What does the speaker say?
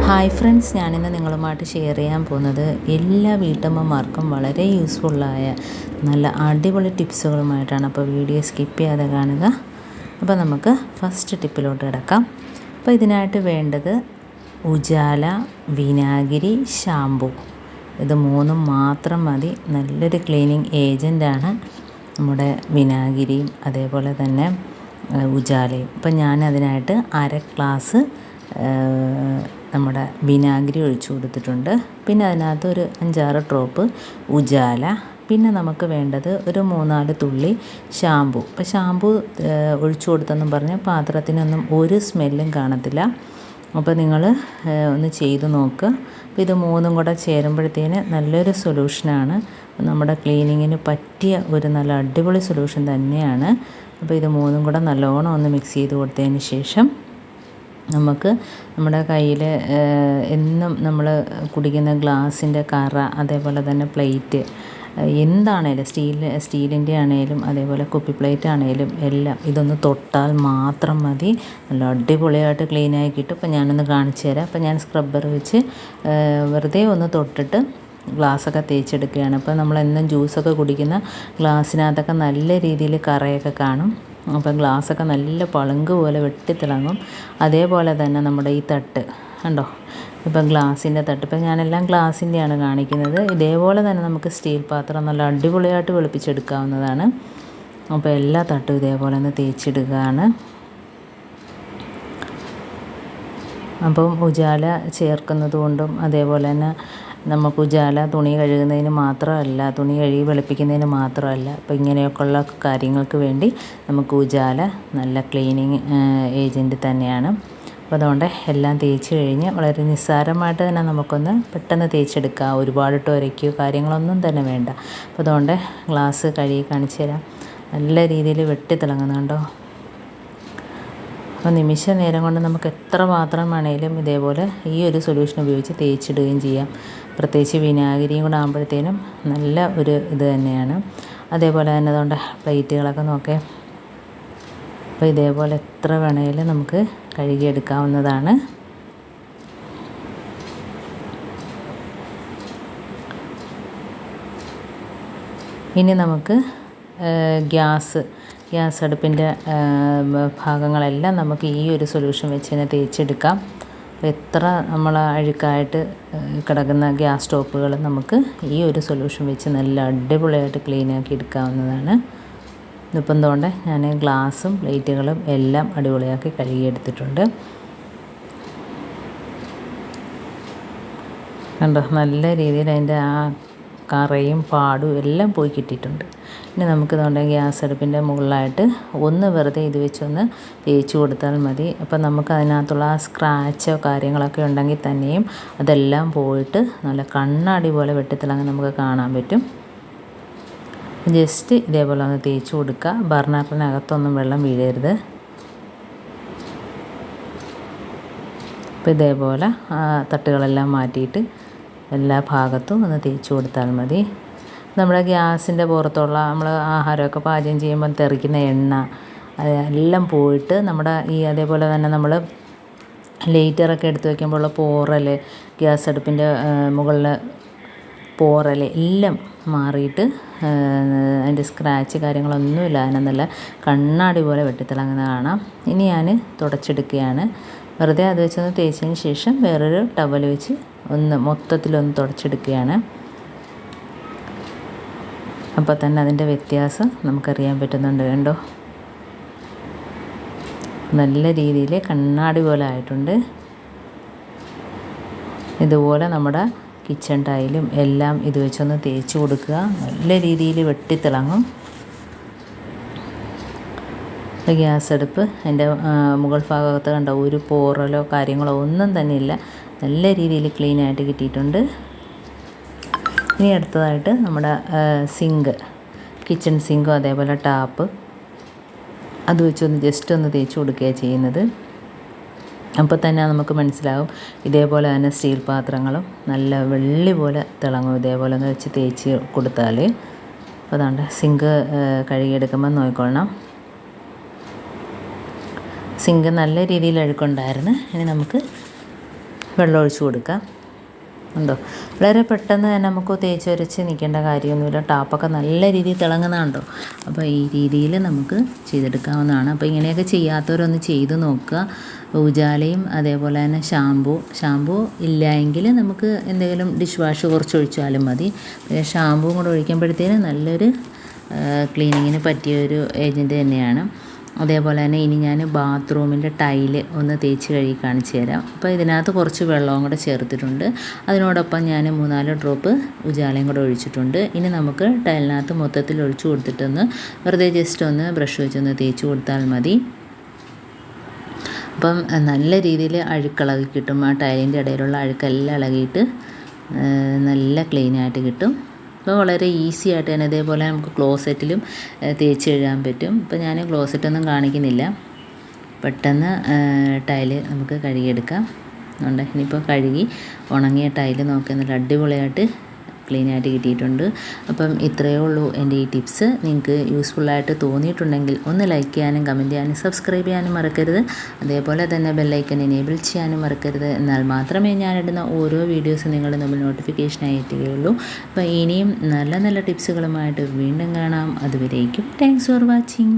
Hi friends, ഞാനിന്ന് നിങ്ങളുമായിട്ട് share ചെയ്യാൻ പോകുന്നത് എല്ലാ വീട്ടമ്മമാർക്കും വളരെ യൂസ്ഫുള്ളായ നല്ല അടിപൊളി ടിപ്സുകളുമായിട്ടാണ്. അപ്പോൾ വീഡിയോ സ്കിപ്പ് ചെയ്യാതെ കാണുക. അപ്പോൾ നമുക്ക് ഫസ്റ്റ് ടിപ്പിലോട്ട് കിടക്കാം. അപ്പോൾ ഇതിനായിട്ട് വേണ്ടത് ഉജാല, വിനാഗിരി, ഷാമ്പു, ഇത് മൂന്നും മാത്രം മതി. നല്ലൊരു ക്ലീനിങ് ഏജൻറ്റാണ് നമ്മുടെ വിനാഗിരിയും അതേപോലെ തന്നെ ഉജാലയും. അപ്പം ഞാൻ അതിനായിട്ട് 1/2 ഗ്ലാസ് നമ്മുടെ വിനാഗിരി ഒഴിച്ചു കൊടുത്തിട്ടുണ്ട്. പിന്നെ അതിനകത്ത് ഒരു 5-6 ഡ്രോപ്പ് ഉജാല, പിന്നെ നമുക്ക് വേണ്ടത് ഒരു 3-4 തുള്ളി ഷാമ്പു. അപ്പോൾ ഷാമ്പു ഒഴിച്ചു കൊടുത്തെന്നും പറഞ്ഞ് പാത്രത്തിനൊന്നും ഒരു സ്മെല്ലും കാണത്തില്ല. അപ്പോൾ നിങ്ങൾ ഒന്ന് ചെയ്ത് നോക്കുക. അപ്പോൾ ഇത് മൂന്നും കൂടെ ചേരുമ്പോഴത്തേന് നല്ലൊരു സൊല്യൂഷനാണ്. നമ്മുടെ ക്ലീനിങ്ങിന് പറ്റിയ ഒരു നല്ല അടിപൊളി സൊല്യൂഷൻ തന്നെയാണ്. അപ്പോൾ ഇത് മൂന്നും കൂടെ നല്ലോണം ഒന്ന് മിക്സ് ചെയ്ത് കൊടുത്തതിന് ശേഷം നമുക്ക് നമ്മുടെ കയ്യിൽ എന്നും നമ്മൾ കുടിക്കുന്ന ഗ്ലാസിൻ്റെ കറ, അതേപോലെ തന്നെ പ്ലേറ്റ്, എന്താണേലും സ്റ്റീലിൻ്റെ ആണേലും അതേപോലെ കുപ്പി പ്ലേറ്റ് ആണേലും എല്ലാം ഇതൊന്ന് തൊട്ടാൽ മാത്രം മതി. നല്ല അടിപൊളിയായിട്ട് ക്ലീനായി കിട്ടും. അപ്പോൾ ഞാനൊന്ന് കാണിച്ചു തരാം. അപ്പോൾ ഞാൻ സ്ക്രബ്ബർ വെച്ച് വെറുതെ ഒന്ന് തൊട്ടിട്ട് ഗ്ലാസ്സൊക്കെ തേച്ചെടുക്കുകയാണ്. അപ്പോൾ നമ്മളെന്നും ജ്യൂസൊക്കെ കുടിക്കുന്ന ഗ്ലാസ്സിനകത്തൊക്കെ നല്ല രീതിയിൽ കറയൊക്കെ കാണും. അപ്പോൾ ഗ്ലാസ്സൊക്കെ നല്ല പളുങ്ക് പോലെ വെട്ടിത്തിളങ്ങും. അതേപോലെ തന്നെ നമ്മുടെ ഈ തട്ട് കണ്ടോ, ഇപ്പം ഗ്ലാസിൻ്റെ തട്ട്, ഇപ്പം ഞാനെല്ലാം ഗ്ലാസിൻ്റെയാണ് കാണിക്കുന്നത്. ഇതേപോലെ തന്നെ നമുക്ക് സ്റ്റീൽ പാത്രം നല്ല അടിപൊളിയായിട്ട് വെളുപ്പിച്ചെടുക്കാവുന്നതാണ്. അപ്പോൾ എല്ലാ തട്ടും ഇതേപോലെ ഒന്ന് തേച്ചിടുകയാണ്. അപ്പം ഉജാല ചേർക്കുന്നത് കൊണ്ടും അതേപോലെ തന്നെ നമുക്ക് ഉജാല തുണി കഴുകുന്നതിന് മാത്രമല്ല, തുണി കഴുകി വെളുപ്പിക്കുന്നതിന് മാത്രമല്ല, അപ്പോൾ ഇങ്ങനെയൊക്കെയുള്ള കാര്യങ്ങൾക്ക് വേണ്ടി നമുക്ക് ഉജാല നല്ല ക്ലീനിങ് ഏജൻറ്റ് തന്നെയാണ്. അപ്പോൾ അതുകൊണ്ട് എല്ലാം തേച്ച് കഴിഞ്ഞ് വളരെ നിസ്സാരമായിട്ട് തന്നെ നമുക്കൊന്ന് പെട്ടെന്ന് തേച്ചെടുക്കാം. ഒരുപാടിട്ട് ഉരയ്ക്കുകയോ കാര്യങ്ങളൊന്നും തന്നെ വേണ്ട. അപ്പോൾ അതുകൊണ്ട് ഗ്ലാസ് കഴുകി കാണിച്ചു തരാം. നല്ല രീതിയിൽ വെട്ടിത്തിളങ്ങുന്നുണ്ടോ. അപ്പോൾ നിമിഷ നേരം കൊണ്ട് നമുക്ക് എത്ര പാത്രം വേണേലും ഇതേപോലെ ഈ ഒരു സൊല്യൂഷൻ ഉപയോഗിച്ച് തേച്ചിടുകയും ചെയ്യാം. പ്രത്യേകിച്ച് വിനാഗിരിയും കൂടെ ആകുമ്പോഴത്തേനും നല്ല ഒരു ഇത് തന്നെയാണ്. അതേപോലെ തന്നെ അതുകൊണ്ട് പ്ലേറ്റുകളൊക്കെ നോക്കേ. അപ്പോൾ ഇതേപോലെ എത്ര വേണേലും നമുക്ക് കഴുകിയെടുക്കാവുന്നതാണ്. ഇനി നമുക്ക് ഗ്യാസ് അടുപ്പിൻ്റെ ഭാഗങ്ങളെല്ലാം നമുക്ക് ഈ ഒരു സൊല്യൂഷൻ വെച്ച് തന്നെ തേച്ചെടുക്കാം. അപ്പോൾ എത്ര നമ്മൾ അഴുക്കായിട്ട് കിടക്കുന്ന ഗ്യാസ് സ്റ്റോപ്പുകൾ നമുക്ക് ഈ ഒരു സൊല്യൂഷൻ വെച്ച് നല്ല അടിപൊളിയായിട്ട് ക്ലീനാക്കി എടുക്കാവുന്നതാണ്. ഇപ്പം എന്തുകൊണ്ട് ഞാൻ ഗ്ലാസും പ്ലേറ്റുകളും എല്ലാം അടിപൊളിയാക്കി കഴുകിയെടുത്തിട്ടുണ്ട്. കണ്ടോ, നല്ല രീതിയിൽ അതിൻ്റെ ആ കറയും പാടും എല്ലാം പോയി കിട്ടിയിട്ടുണ്ട്. ഇനി നമുക്കിതുകൊണ്ട് ഗ്യാസ് അടുപ്പിൻ്റെ മുകളിലായിട്ട് ഒന്ന് വെറുതെ ഇത് വെച്ചൊന്ന് തേച്ച് കൊടുത്താൽ മതി. അപ്പം നമുക്ക് അതിനകത്തുള്ള ആ സ്ക്രാച്ചോ കാര്യങ്ങളൊക്കെ ഉണ്ടെങ്കിൽ തന്നെയും അതെല്ലാം പോയിട്ട് നല്ല കണ്ണാടി പോലെ വെട്ടിത്തിളങ്ങി നമുക്ക് കാണാൻ പറ്റും. ജസ്റ്റ് ഇതേപോലെ ഒന്ന് തേച്ച് കൊടുക്കുക. ബർണറിനകത്തൊന്നും വെള്ളം വീഴരുത്. അപ്പോൾ ഇതേപോലെ തട്ടുകളെല്ലാം മാറ്റിയിട്ട് എല്ലാ ഭാഗത്തും ഒന്ന് തേച്ച് കൊടുത്താൽ മതി. നമ്മുടെ ഗ്യാസിൻ്റെ പുറത്തുള്ള നമ്മൾ ആഹാരമൊക്കെ പാചകം ചെയ്യുമ്പോൾ തെറിക്കുന്ന എണ്ണ അതെല്ലാം പോയിട്ട് നമ്മുടെ അതേപോലെ തന്നെ നമ്മൾ ലൈറ്ററൊക്കെ എടുത്ത് വയ്ക്കുമ്പോൾ ഉള്ള പോറൽ, ഗ്യാസ് അടുപ്പിൻ്റെ മുകളിൽ പോറൽ എല്ലാം മാറിയിട്ട് അതിൻ്റെ സ്ക്രാച്ച് കാര്യങ്ങളൊന്നുമില്ല. അതിനെ നല്ല കണ്ണാടി പോലെ വെട്ടിത്തിളങ്ങുന്ന കാണാം. ഇനി ഞാൻ തുടച്ചെടുക്കുകയാണ്. വെറുതെ അത് വെച്ചൊന്ന് തേച്ചതിന് ശേഷം വേറൊരു ടവൽ വെച്ച് മൊത്തത്തിലൊന്ന് തുടച്ചെടുക്കുകയാണ്. അപ്പോൾ തന്നെ അതിൻ്റെ വ്യത്യാസം നമുക്കറിയാൻ പറ്റുന്നുണ്ട്. കണ്ടോ, നല്ല രീതിയിൽ കണ്ണാടി പോലെ ആയിട്ടുണ്ട്. ഇതുപോലെ നമ്മുടെ കിച്ചൺ ടൈലും എല്ലാം ഇത് വെച്ചൊന്ന് തേച്ച് കൊടുക്കുക. നല്ല രീതിയിൽ വെട്ടിത്തിളങ്ങും. ഗ്യാസ് അടുപ്പ് അതിൻ്റെ മുകൾ ഭാഗത്ത് കണ്ടോ, ഒരു പോറലോ കാര്യങ്ങളോ ഒന്നും തന്നെ ഇല്ല. നല്ല രീതിയിൽ ക്ലീനായിട്ട് കിട്ടിയിട്ടുണ്ട്. ഇനി അടുത്തതായിട്ട് നമ്മുടെ കിച്ചൺ സിങ്കും അതേപോലെ ടാപ്പ് അത് വെച്ചൊന്ന് ജസ്റ്റ് ഒന്ന് തേച്ച് കൊടുക്കുകയാണ് ചെയ്യുന്നത്. അപ്പോൾ തന്നെ നമുക്ക് മനസ്സിലാവും. ഇതേപോലെ തന്നെ സ്റ്റീൽ പാത്രങ്ങളും നല്ല വെള്ളി പോലെ തിളങ്ങും ഇതേപോലെ ഒന്ന് വെച്ച് തേച്ച് കൊടുത്താൽ. അപ്പോൾ അതുകൊണ്ട് സിങ്ക് കഴുകിയെടുക്കുമ്പോൾ നോക്കിക്കൊള്ളണം. സിങ്ക് നല്ല രീതിയിൽ അഴുക്കുണ്ടായിരുന്നു. ഇനി നമുക്ക് വെള്ളം ഒഴിച്ച് കൊടുക്കാം. ഉണ്ടോ, വളരെ പെട്ടെന്ന് തന്നെ നമുക്ക് തേച്ചൊരച്ച് നിൽക്കേണ്ട കാര്യമൊന്നുമില്ല. ടാപ്പൊക്കെ നല്ല രീതിയിൽ തിളങ്ങുന്നതുണ്ടോ. അപ്പോൾ ഈ രീതിയിൽ നമുക്ക് ചെയ്തെടുക്കാവുന്നതാണ്. അപ്പോൾ ഇങ്ങനെയൊക്കെ ചെയ്യാത്തവരൊന്ന് ചെയ്ത് നോക്കുക. ഉജാലയും അതേപോലെ തന്നെ ഷാമ്പൂ ഇല്ല എങ്കിൽ നമുക്ക് എന്തെങ്കിലും ഡിഷ് വാഷ് കുറച്ച് ഒഴിച്ചാലും മതി. പക്ഷേ ഷാമ്പൂവും കൂടെ ഒഴിക്കുമ്പോഴത്തേന് നല്ലൊരു ക്ലീനിങ്ങിന് പറ്റിയൊരു ഏജൻറ്റ് തന്നെയാണ്. അതേപോലെ തന്നെ ഇനി ഞാൻ ബാത്റൂമിൻ്റെ ടൈല് ഒന്ന് തേച്ച് കഴുകി കാണിച്ചു തരാം. അപ്പോൾ ഇതിനകത്ത് കുറച്ച് വെള്ളവും കൂടെ ചേർത്തിട്ടുണ്ട്. അതിനോടൊപ്പം ഞാൻ 3-4 ഡ്രോപ്പ് ഉജാലയും കൂടെ ഒഴിച്ചിട്ടുണ്ട്. ഇനി നമുക്ക് ടൈലിനകത്ത് മൊത്തത്തിൽ ഒഴിച്ചു കൊടുത്തിട്ടൊന്ന് വെറുതെ ജസ്റ്റ് ഒന്ന് ബ്രഷ് വെച്ചൊന്ന് തേച്ച് കൊടുത്താൽ മതി. അപ്പം നല്ല രീതിയിൽ അഴുക്കിളകി കിട്ടും. ആ ടൈലിൻ്റെ ഇടയിലുള്ള അഴുക്കെല്ലാം ഇളകിയിട്ട് നല്ല ക്ലീനായിട്ട് കിട്ടും. അപ്പോൾ വളരെ ഈസി ആയിട്ട് തന്നെ ഇതേപോലെ നമുക്ക് ക്ലോസറ്റിലും തേച്ച് കഴുകാൻ പറ്റും. ഇപ്പോൾ ഞാൻ ക്ലോസറ്റൊന്നും കാണിക്കുന്നില്ല. പെട്ടെന്ന് ടൈല് നമുക്ക് കഴുകിയെടുക്കാം. ഉണ്ട്, ഇനിയിപ്പോൾ കഴുകി ഉണങ്ങിയ ടൈല് നോക്കി നല്ല അടിപൊളിയായിട്ട് ക്ലീനായിട്ട് കിട്ടിയിട്ടുണ്ട്. അപ്പം ഇത്രയേ ഉള്ളൂ എൻ്റെ ഈ ടിപ്സ്. നിങ്ങൾക്ക് യൂസ്ഫുള്ളായിട്ട് തോന്നിയിട്ടുണ്ടെങ്കിൽ ഒന്ന് ലൈക്ക് ചെയ്യാനും കമൻറ്റ് ചെയ്യാനും സബ്സ്ക്രൈബ് ചെയ്യാനും മറക്കരുത്. അതേപോലെ തന്നെ ബെല്ലൈക്കൻ എനേബിൾ ചെയ്യാനും മറക്കരുത്. എന്നാൽ മാത്രമേ ഞാനിടുന്ന ഓരോ വീഡിയോസും നിങ്ങളുടെ മുമ്പിൽ നോട്ടിഫിക്കേഷനായി എത്തുകയുള്ളൂ. അപ്പോൾ ഇനിയും നല്ല നല്ല ടിപ്സുകളുമായിട്ട് വീണ്ടും കാണാം. അതുവരേക്കും താങ്ക്സ് ഫോർ വാച്ചിങ്.